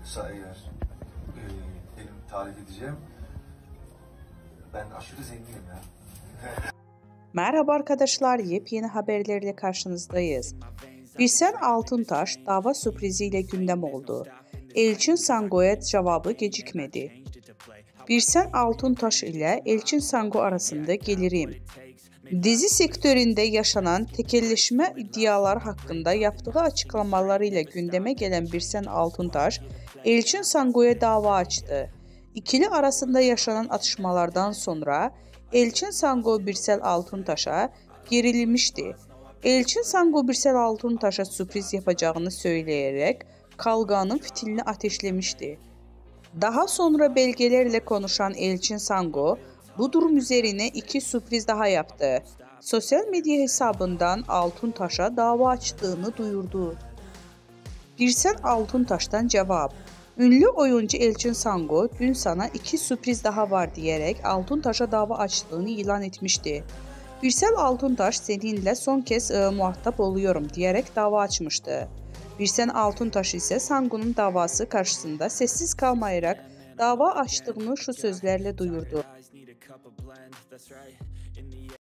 eğer benim tarif edeceğim. Ben aşırı zenginim ya. Merhaba arkadaşlar, yepyeni haberlerle karşınızdayız. Birsen Altıntaş dava sürpriziyle gündem oldu. Elçin Sango'ya cevabı gecikmedi. Birsen Altıntaş ile Elçin Sango arasında gelirim. Dizi sektöründe yaşanan tekelleşme iddiaları hakkında yaptığı açıklamalarıyla gündeme gelen Birsen Altıntaş, Elçin Sango'ya dava açtı. İkili arasında yaşanan atışmalardan sonra Elçin Sango Birsel Altıntaş'a gerilmişti. Elçin Sango Birsel Altıntaş'a sürpriz yapacağını söyleyerek kavganın fitilini ateşlemişti. Daha sonra belgelerle konuşan Elçin Sango bu durum üzerine iki sürpriz daha yaptı. Sosyal medya hesabından Altıntaş'a dava açtığını duyurdu. Birsen Altıntaş'tan cevap. Ünlü oyuncu Elçin Sango dün sana iki sürpriz daha var diyerek Altıntaş'a dava açtığını ilan etmişti. Birsel Altıntaş seninle son kez muhatap oluyorum diyerek dava açmıştı. Birsen Altıntaş ise Sango'nun davası karşısında sessiz kalmayarak dava açtığını şu sözlerle duyurdu.